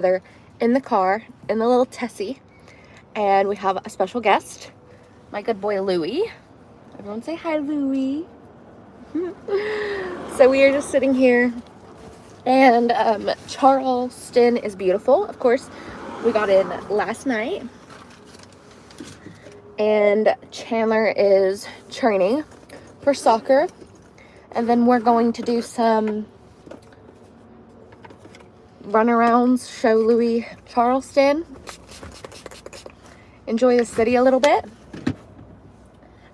together in the car in the little Tessie, and we have a special guest, my good boy Louie. Everyone say hi, Louie. So we are just sitting here, and Charleston is beautiful. Of course, we got in last night, and Chandler is training for soccer, and then we're going to do some runarounds, show Louie Charleston, enjoy the city a little bit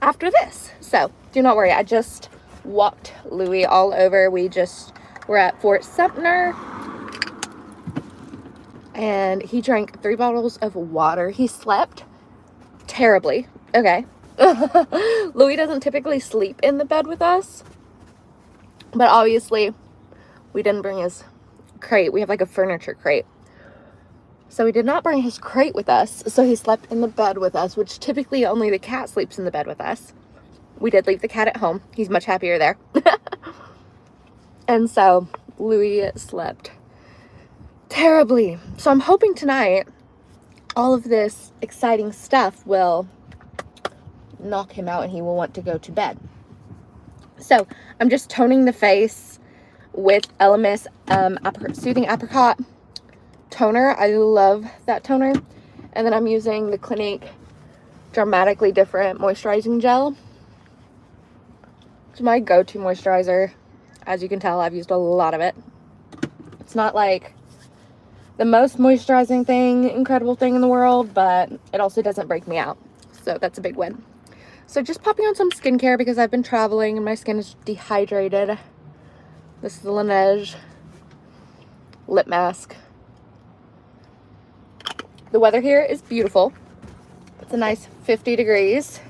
after this. So do not worry, I just walked Louie all over. We're at Fort Sumter, and he drank 3 bottles of water. He slept terribly. Okay. Louie doesn't typically sleep in the bed with us, but obviously we didn't bring his crate. We have like a furniture crate. So we did not bring his crate with us, so he slept in the bed with us, which typically only the cat sleeps in the bed with us. We did leave the cat at home. He's much happier there. And so Louie slept terribly. So I'm hoping tonight all of this exciting stuff will knock him out and he will want to go to bed. So I'm just toning the face with Elemis Soothing Apricot toner. I love that toner. And then I'm using the Clinique Dramatically Different Moisturizing Gel. It's my go-to moisturizer. As you can tell, I've used a lot of it. It's not like the most moisturizing thing, incredible thing in the world, but it also doesn't break me out. So that's a big win. So just popping on some skincare because I've been traveling and my skin is dehydrated. This is the Laneige lip mask. The weather here is beautiful. It's a nice 50 degrees.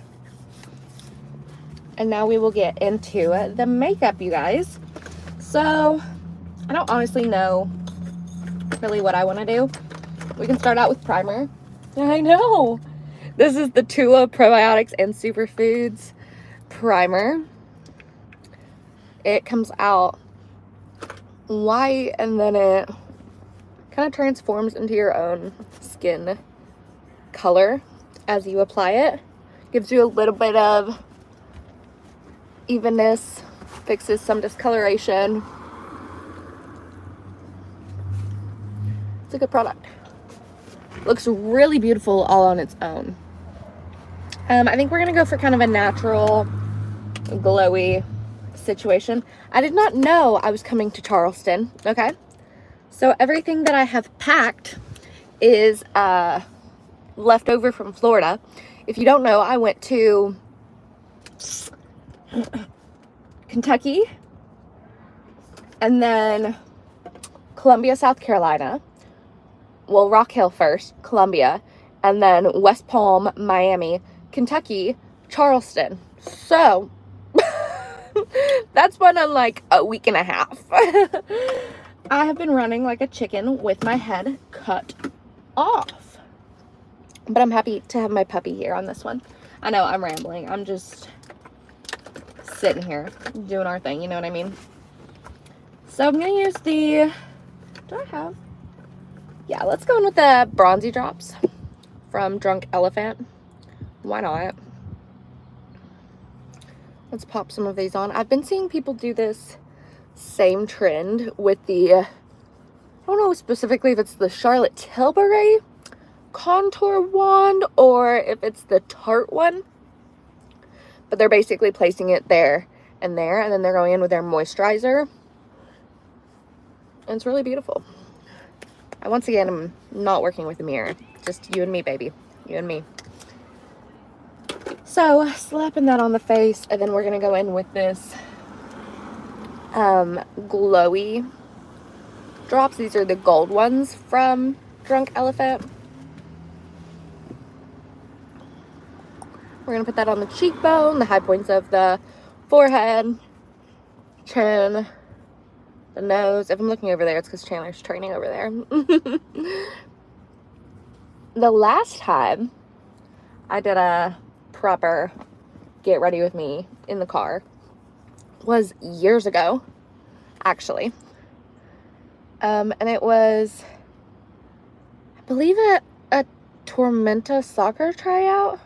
And now we will get into the makeup, you guys. So I don't honestly know really what I want to do. We can start out with primer. I know. This is the Tula Probiotics and Superfoods primer. It comes out white and then it kind of transforms into your own skin color as you apply it. Gives you a little bit of evenness, fixes some discoloration. It's a good product. Looks really beautiful all on its own. I think we're gonna go for kind of a natural, glowy situation. I did not know I was coming to Charleston, okay? So everything that I have packed is left over from Florida. If you don't know, I went to Kentucky and then Columbia, South Carolina. Well, Rock Hill first, Columbia, and then West Palm, Miami, Kentucky, Charleston. So that's been in like a week and a half. I have been running like a chicken with my head cut off. But I'm happy to have my puppy here on this one. I know I'm rambling. I'm just sitting here doing our thing. You know what I mean? So I'm going to use the... Do I have... Yeah, let's go in with the bronzy drops from Drunk Elephant. Why not? Let's pop some of these on. I've been seeing people do this same trend with the, I don't know specifically if it's the Charlotte Tilbury contour wand or if it's the Tarte one. But they're basically placing it there, and then they're going in with their moisturizer. And it's really beautiful. Once again, I'm not working with a mirror. Just you and me, baby. You and me. So, slapping that on the face, and then we're going to go in with this glowy drops. These are the gold ones from Drunk Elephant. We're going to put that on the cheekbone, the high points of the forehead, chin, the nose. If I'm looking over there, it's because Chandler's training over there. The last time I did a proper get ready with me in the car was years ago, actually. And it was believe a Tormenta soccer tryout.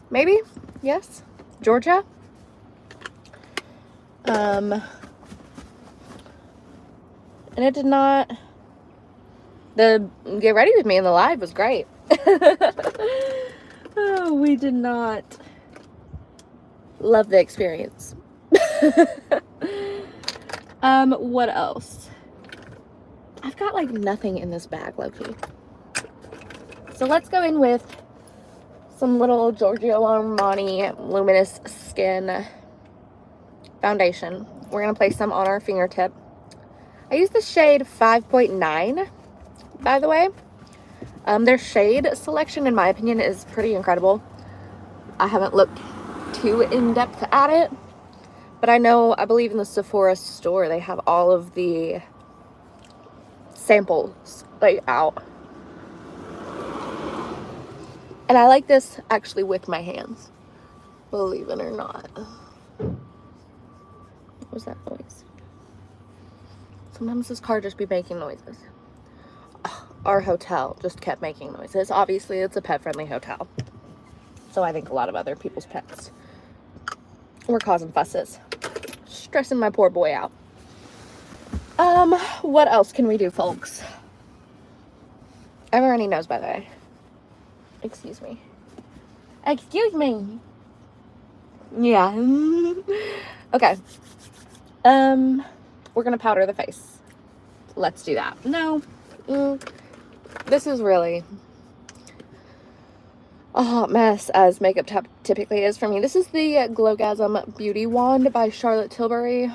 Maybe? Yes? Georgia? And it did not... The Get Ready With Me in the live was great. Oh, we did not love the experience. What else? I've got like nothing in this bag, low-key. So let's go in with some little Giorgio Armani Luminous Skin foundation. We're going to place some on our fingertip. I use the shade 5.9, by the way. Their shade selection, in my opinion, is pretty incredible. I haven't looked too in-depth at it, but I believe in the Sephora store, they have all of the samples like out. And I like this actually with my hands, believe it or not. What was that noise? Sometimes this car just be making noises. Our hotel just kept making noises. Obviously, it's a pet-friendly hotel, so I think a lot of other people's pets were causing fusses. Stressing my poor boy out. What else can we do, folks? I have a runny nose, by the way. Excuse me. Excuse me. Yeah. Okay. We're gonna powder the face. Let's do that. No. This is really a hot mess, as makeup typically is for me. This is the Glowgasm Beauty Wand by Charlotte Tilbury.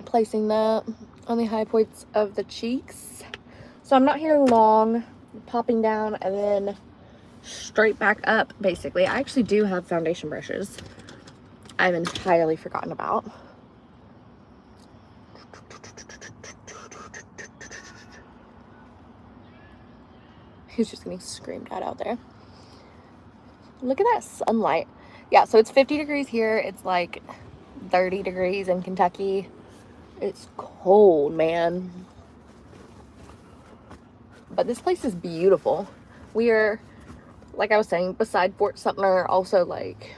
Placing that on the high points of the cheeks. So I'm not here long. Popping down and then straight back up, basically. I actually do have foundation brushes I've entirely forgotten about. He's just getting screamed at out there. Look at that sunlight. Yeah, so it's 50 degrees here. It's like 30 degrees in Kentucky. It's cold, man. But this place is beautiful. We are, like I was saying, beside Fort Sumter, also like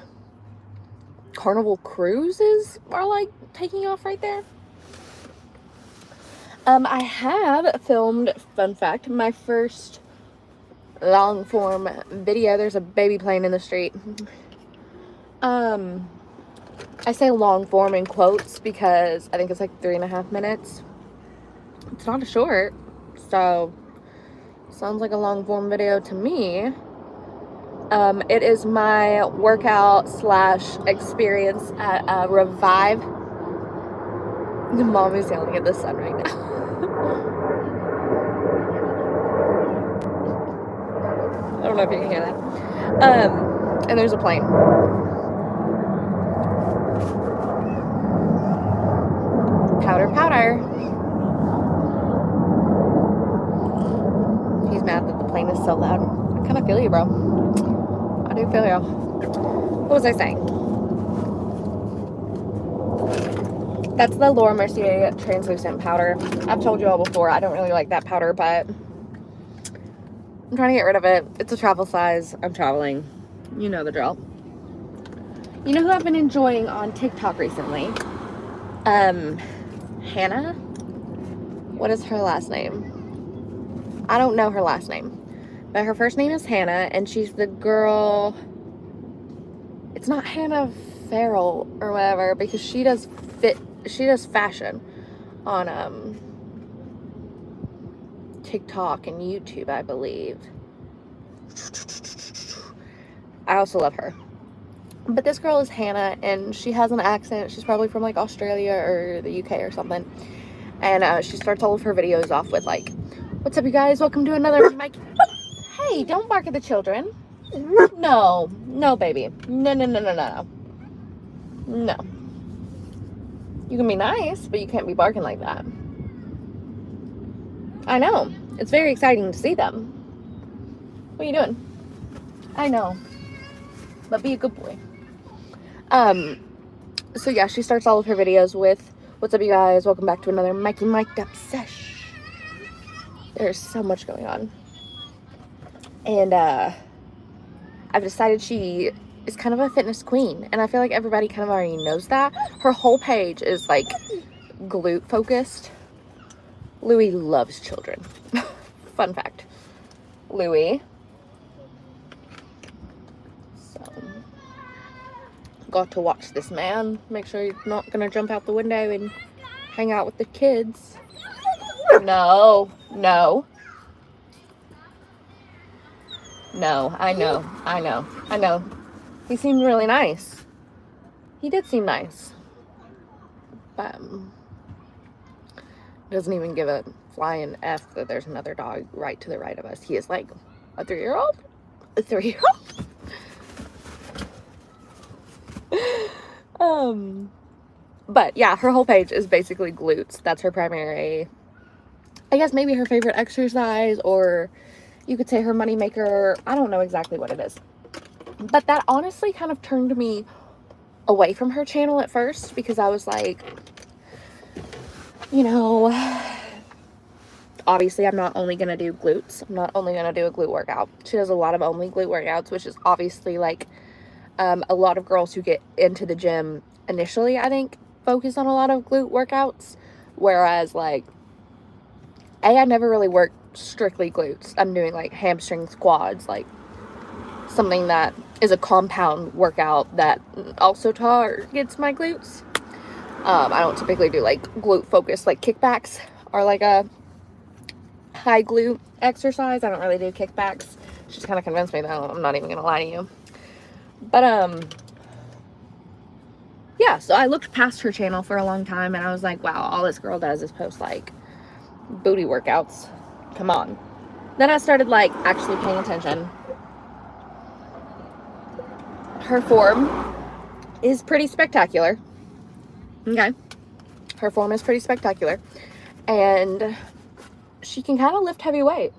Carnival cruises are like taking off right there. I have filmed, fun fact, my first long form video. There's a baby playing in the street. I say long form in quotes because I think it's like 3.5 minutes. It's not a short, so sounds like a long form video to me. It is my workout / experience at Revive. The mom is yelling at the sun right now. I don't know if you can hear that. And there's a plane. Powder, powder. He's mad that the plane is so loud. I kind of feel you, bro. I do feel you. What was I saying? That's the Laura Mercier translucent powder. I've told you all before, I don't really like that powder, but I'm trying to get rid of it. It's a travel size. I'm traveling. You know the drill. You know who I've been enjoying on TikTok recently? Hannah? What is her last name? I don't know her last name. But her first name is Hannah, and she's the girl... It's not Hannah Farrell or whatever, because she does fashion on TikTok and YouTube, I believe. I also love her. But this girl is Hannah, and she has an accent. She's probably from like Australia or the UK or something. And she starts all of her videos off with like, "What's up, you guys? Welcome to another Mike." Hey, don't bark at the children. No, no, baby. No, no, no, no, no, no. You can be nice, but you can't be barking like that. I know. It's very exciting to see them. What are you doing? I know. But be a good boy. So yeah, she starts all of her videos with, "What's up, you guys? Welcome back to another Mikey Mic'd Up sesh." There's so much going on. And I've decided she is kind of a fitness queen. And I feel like everybody kind of already knows that. Her whole page is like glute focused. Louis loves children. Fun fact. Louis. So, got to watch this man. Make sure he's not going to jump out the window and hang out with the kids. No. No. No. I know. He seemed really nice. He did seem nice. But doesn't even give a flying F that there's another dog right to the right of us. He is like a 3-year-old. A 3-year-old. But yeah, her whole page is basically glutes. That's her primary, I guess maybe her favorite exercise, or you could say her money maker. I don't know exactly what it is. But that honestly kind of turned me away from her channel at first, because I was like, you know, obviously I'm not only going to do glutes. I'm not only going to do a glute workout. She does a lot of only glute workouts, which is obviously like a lot of girls who get into the gym initially, I think, focus on a lot of glute workouts. Whereas like, I never really worked strictly glutes. I'm doing like hamstring squats, like something that is a compound workout that also targets my glutes. I don't typically do like glute focused, like kickbacks or like a high glute exercise. I don't really do kickbacks. She's kind of convinced me that. I'm not even gonna lie to you. But yeah, so I looked past her channel for a long time, and I was like, wow, all this girl does is post like booty workouts. Come on. Then I started like actually paying attention. Her form is pretty spectacular. Okay. Her form is pretty spectacular. And she can kind of lift heavy weight.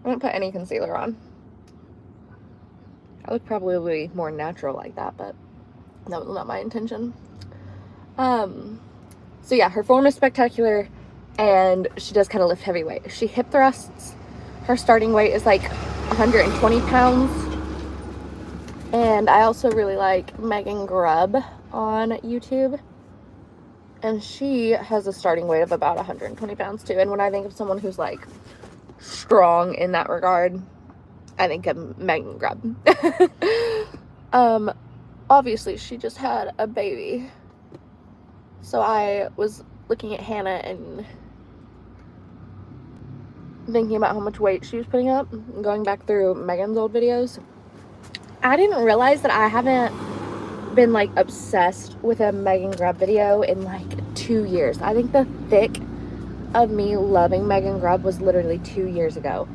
I don't put any concealer on. I look probably more natural like that, but that was not my intention. So yeah, her form is spectacular, and she does kind of lift heavy weight. She hip thrusts. Her starting weight is like 120 pounds. And I also really like Megan Grubb on YouTube. And she has a starting weight of about 120 pounds too. And when I think of someone who's like strong in that regard, I think of Megan Grubb. Obviously she just had a baby. So I was looking at Hannah and thinking about how much weight she was putting up, going back through Megan's old videos. I didn't realize that I haven't been like obsessed with a Megan Grubb video in like 2 years. I think the thick of me loving Megan Grubb was literally 2 years ago,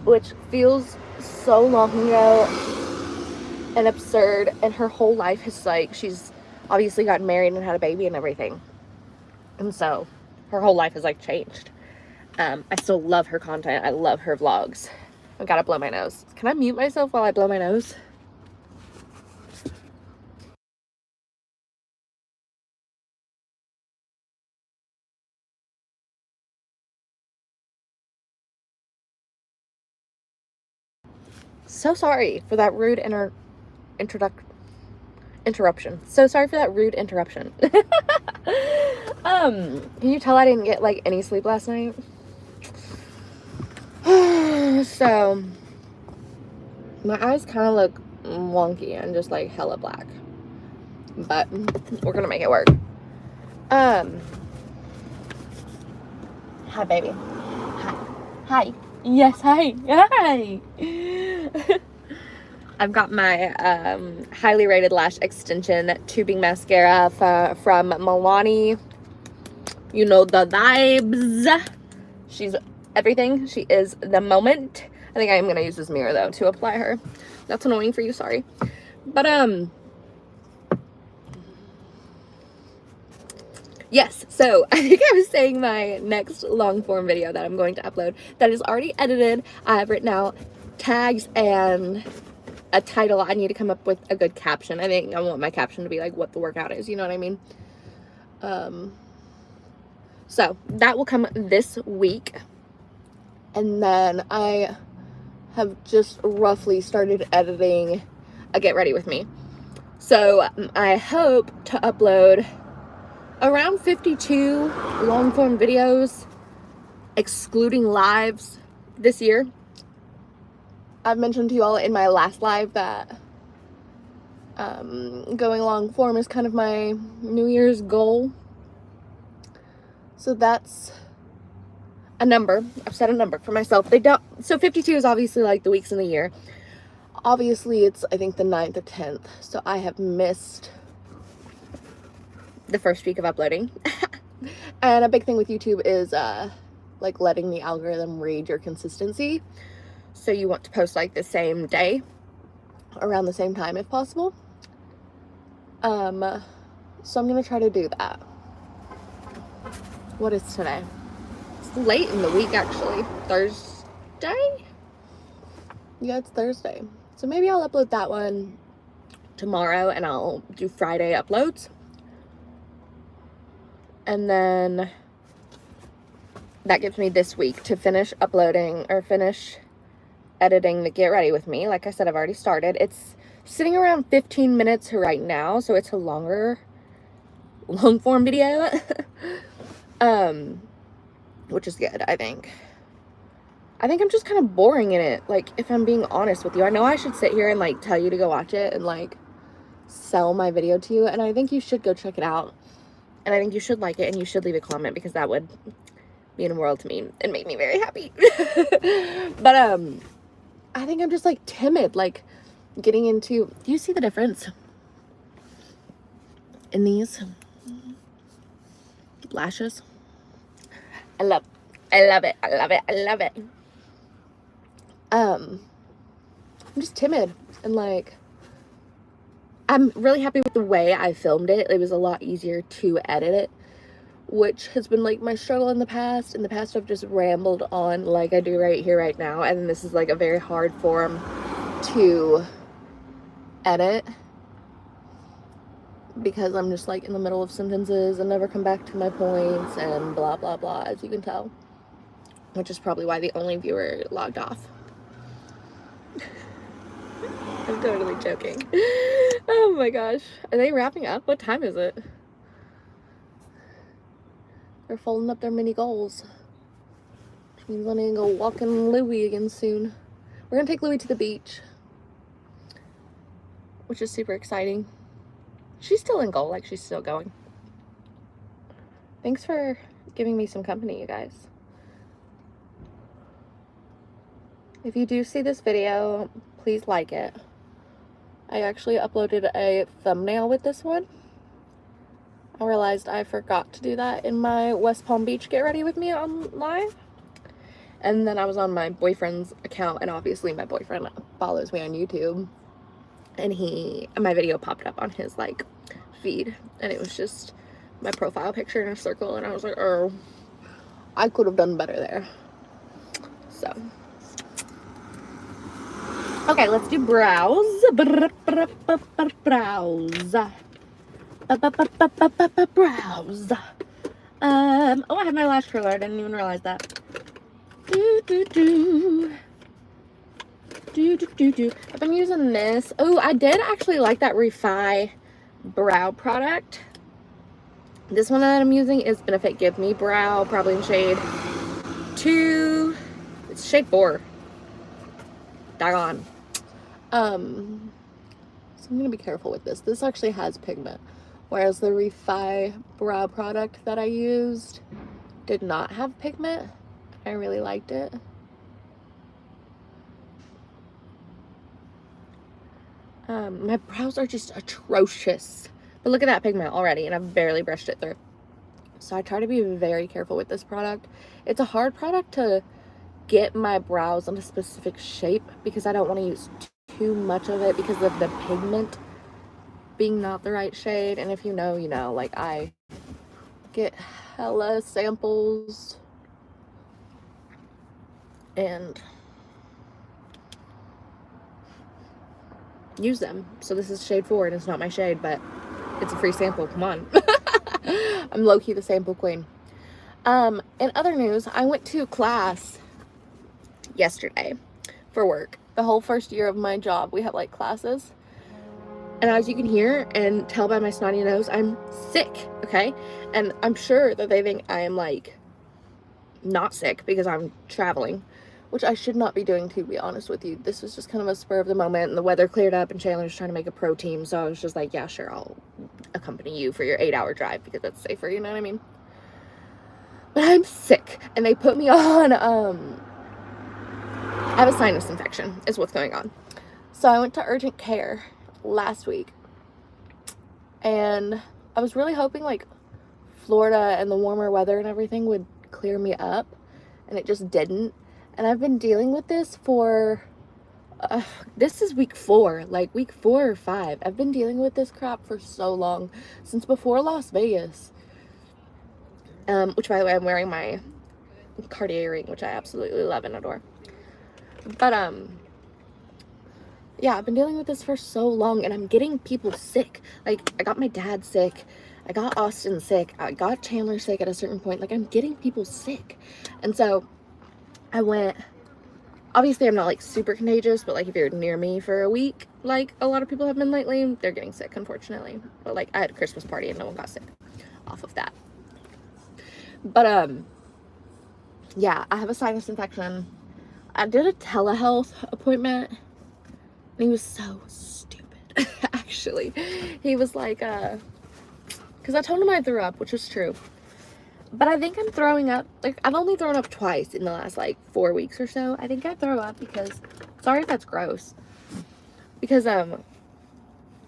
which feels so long ago and absurd. And her whole life is like, she's obviously gotten married and had a baby and everything, and so her whole life has like changed. I still love her content. I love her vlogs. I gotta blow my nose. Can I mute myself while I blow my nose? So sorry for that rude interruption. So sorry for that rude interruption. Can you tell I didn't get like any sleep last night? So my eyes kind of look wonky and just like hella black, but we're gonna make it work. Hi baby. Hi. Yes, hi. Hi. I've got my highly rated lash extension tubing mascara from Milani. You know the vibes. She's everything. She is the moment. I think I am going to use this mirror though to apply her. That's annoying for you, sorry. But yes, so I think I was saying my next long form video that I'm going to upload that is already edited. I have written out tags and a title. I need to come up with a good caption. I think I want my caption to be like what the workout is, you know what I mean? So that will come this week. And then I have just roughly started editing a Get Ready With Me. So I hope to upload around 52 long form videos, excluding lives, this year. I've mentioned to you all in my last live that going long form is kind of my New Year's goal. So that's a number. I've set a number for myself. So 52 is obviously like the weeks in the year. Obviously it's, I think, the 9th or 10th. So I have missed the first week of uploading. And a big thing with YouTube is like letting the algorithm read your consistency. So you want to post like the same day, around the same time if possible. So I'm gonna try to do that. What is today? It's late in the week, actually. Thursday? Yeah, it's Thursday. So maybe I'll upload that one tomorrow and I'll do Friday uploads. And then that gives me this week to finish uploading or finish editing the Get Ready With Me. Like I said, I've already started. It's sitting around 15 minutes right now, so it's a long form video. Which is good, I think. I think I'm just kind of boring in it, like, if I'm being honest with you. I know I should sit here and, like, tell you to go watch it and, like, sell my video to you, and I think you should go check it out. And I think you should like it, and you should leave a comment, because that would mean the world to me and make me very happy. But, I think I'm just, like, timid, like, getting into... Do you see the difference in these lashes? I love it. I love it. I love it. I'm just timid, and like, I'm really happy with the way I filmed it. It was a lot easier to edit it, which has been like my struggle in the past. In the past, I've just rambled on like I do right here, right now, and this is like a very hard form to edit because I'm just like in the middle of sentences and never come back to my points and blah blah blah, as you can tell, which is probably why the only viewer logged off. I'm totally joking. Oh my gosh. Are they wrapping up? What time is it? They're folding up their mini goals. Which means I'm gonna go walking Louie again soon. We're gonna take Louie to the beach, which is super exciting. She's still in goal, like she's still going. Thanks for giving me some company, you guys. If you do see this video, please like it. I actually uploaded a thumbnail with this one. I realized I forgot to do that in my West Palm Beach Get Ready With Me on live. And then I was on my boyfriend's account, and obviously my boyfriend follows me on YouTube. And my video popped up on his like feed, and it was just my profile picture in a circle, and I was like, oh, I could have done better there. So okay, let's do brows. Brows. Brows. Oh, I have my lash curler. I didn't even realize that. I've been using this. Oh, I did actually like that Refi brow product. This one that I'm using is Benefit Give Me Brow, probably in shade 2. It's shade 4. Daggone. So I'm gonna be careful with this. This actually has pigment, whereas the Refi brow product that I used did not have pigment. I really liked it. My brows are just atrocious, but look at that pigment already, and I've barely brushed it through. So I try to be very careful with this product. It's a hard product to get my brows in a specific shape because I don't want to use too much of it because of the pigment being not the right shade. And if you know, you know, like I get hella samples and use them. So this is shade 4 and it's not my shade, but it's a free sample. Come on. I'm low-key the sample queen. In other news, I went to class yesterday for work. The whole first year of my job, we have like classes. And as you can hear and tell by my snotty nose, I'm sick, okay? And I'm sure that they think I am like not sick because I'm traveling, which I should not be doing, to be honest with you. This was just kind of a spur of the moment, and the weather cleared up, and Chandler was trying to make a pro team, so I was just like, yeah, sure, I'll accompany you for your 8-hour drive because that's safer, you know what I mean? But I'm sick, and they put me on, I have a sinus infection, is what's going on. So I went to urgent care last week, and I was really hoping, like, Florida and the warmer weather and everything would clear me up, and it just didn't. And I've been dealing with this for, this is week 4, like week 4 or 5. I've been dealing with this crap for so long, since before Las Vegas. Which, by the way, I'm wearing my Cartier ring, which I absolutely love and adore. But, yeah, I've been dealing with this for so long, and I'm getting people sick. Like, I got my dad sick, I got Austin sick, I got Chandler sick at a certain point. Like, I'm getting people sick. And so I went, obviously I'm not like super contagious, but like if you're near me for a week, like a lot of people have been lately, they're getting sick, unfortunately. But like, I had a Christmas party and no one got sick off of that. But yeah, I have a sinus infection. I did a telehealth appointment, and he was so stupid. Actually, he was like, because I told him I threw up, which was true. But I think I'm throwing up, like, I've only thrown up twice in the last, like, 4 weeks or so. I think I throw up because, sorry if that's gross, because,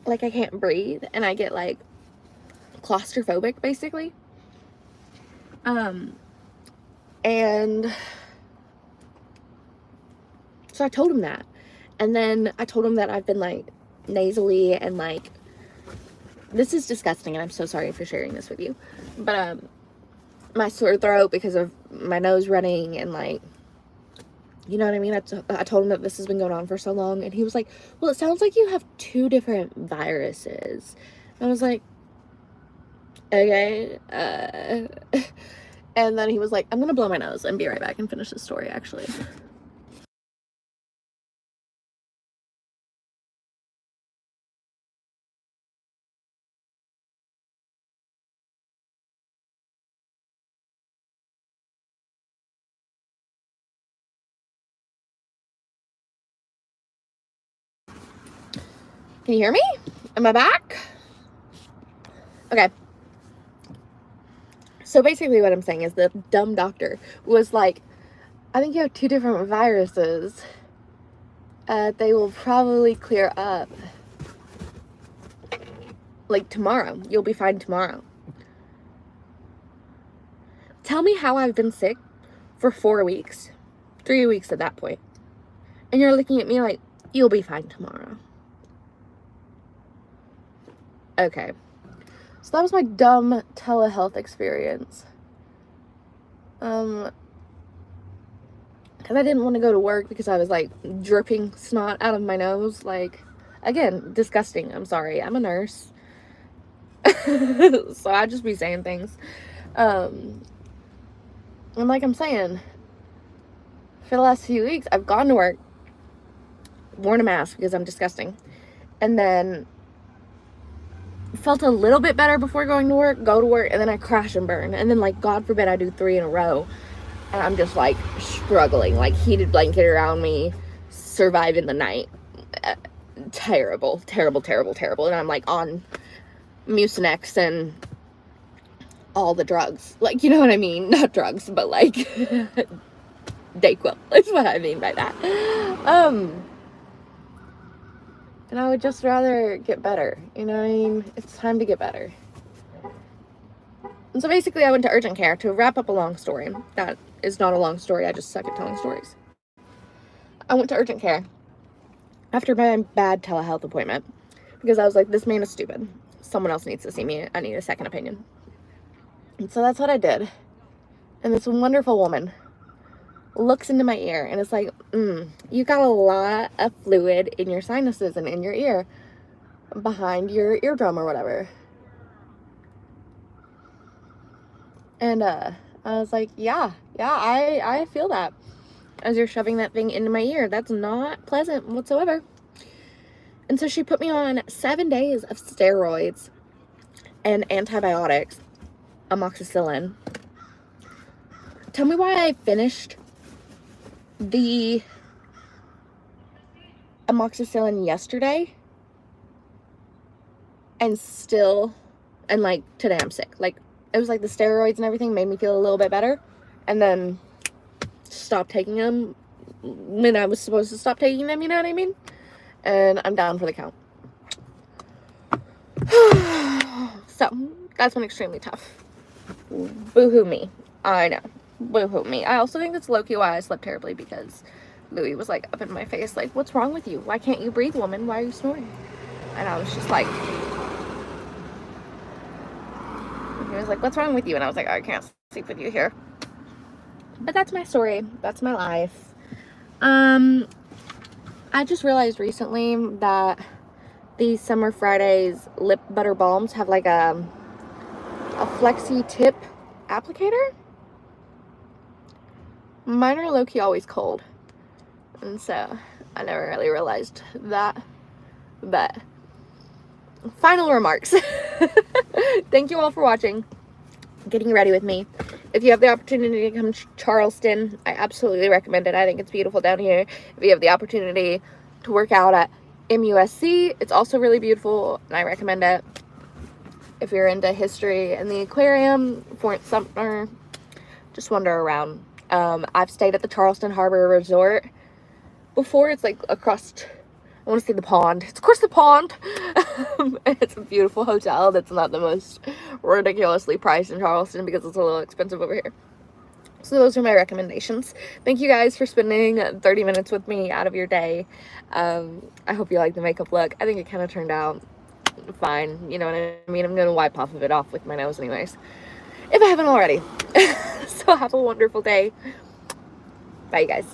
like, I can't breathe, and I get, like, claustrophobic, basically. And so I told him that. And then I told him that I've been, like, nasally and, like, this is disgusting, and I'm so sorry for sharing this with you. But, my sore throat because of my nose running and, like, you know what I mean? I told him that this has been going on for so long, and he was like, well, it sounds like you have 2 different viruses. And I was like, okay. And then he was like, I'm gonna blow my nose and be right back and finish this story, actually. Can you hear me? Am I back? Okay. So basically what I'm saying is the dumb doctor was like, I think you have 2 different viruses. They will probably clear up. Like tomorrow. You'll be fine tomorrow. Tell me how I've been sick for 4 weeks. 3 weeks at that point. And you're looking at me like, you'll be fine tomorrow. Okay. So that was my dumb telehealth experience. Because I didn't want to go to work because I was, like, dripping snot out of my nose. Like, again, disgusting. I'm sorry. I'm a nurse. So I just be saying things. And like I'm saying, for the last few weeks, I've gone to work, worn a mask because I'm disgusting, and then felt a little bit better before going to work, go to work, and then I crash and burn. And then, like, God forbid I do 3 in a row, and I'm just, like, struggling, like, heated blanket around me, surviving the night. Terrible, terrible, terrible, terrible. And I'm, like, on Mucinex and all the drugs. Like, you know what I mean? Not drugs, but, like, Dayquil is what I mean by that. And I would just rather get better. You know what I mean? It's time to get better. And so basically I went to urgent care to wrap up a long story. That is not a long story. I just suck at telling stories. I went to urgent care after my bad telehealth appointment because I was like, this man is stupid. Someone else needs to see me. I need a second opinion. And so that's what I did. And this wonderful woman looks into my ear and it's like, you got a lot of fluid in your sinuses and in your ear, behind your eardrum or whatever. And I was like, yeah, I feel that. as you're shoving that thing into my ear. That's not pleasant whatsoever. And so she put me on 7 days of steroids and antibiotics, amoxicillin. Tell me why I finished the amoxicillin yesterday and like today I'm sick. Like, it was like the steroids and everything made me feel a little bit better, and then stopped taking them when I was supposed to stop taking them, you know what I mean? And I'm down for the count. So that's been extremely tough. Boo-hoo me. I know. Boo-hoo me. I also think that's low-key why I slept terribly, because Louis was like up in my face like, what's wrong with you? Why can't you breathe, woman? Why are you snoring? And I was just like, he was like, what's wrong with you? And I was like, I can't sleep with you here. But that's my story. That's my life. I just realized recently that these Summer Fridays lip butter balms have like a flexi tip applicator. Mine are low-key always cold, and so I never really realized that. But final remarks. Thank you all for watching, getting ready with me. If you have the opportunity to come to Charleston, I absolutely recommend it. I think it's beautiful down here. If you have the opportunity to work out at MUSC, it's also really beautiful, and I recommend it. If you're into history and the aquarium, Fort Sumter, just wander around. I've stayed at the Charleston Harbor Resort before. It's like across, I want to say the pond. It's across the pond. It's a beautiful hotel that's not the most ridiculously priced in Charleston, because it's a little expensive over here. So those are my recommendations. Thank you guys for spending 30 minutes with me out of your day. I hope you like the makeup look. I think it kind of turned out fine. You know what I mean? I'm going to wipe off of it off with my nose anyways, if I haven't already. So have a wonderful day. Bye, you guys.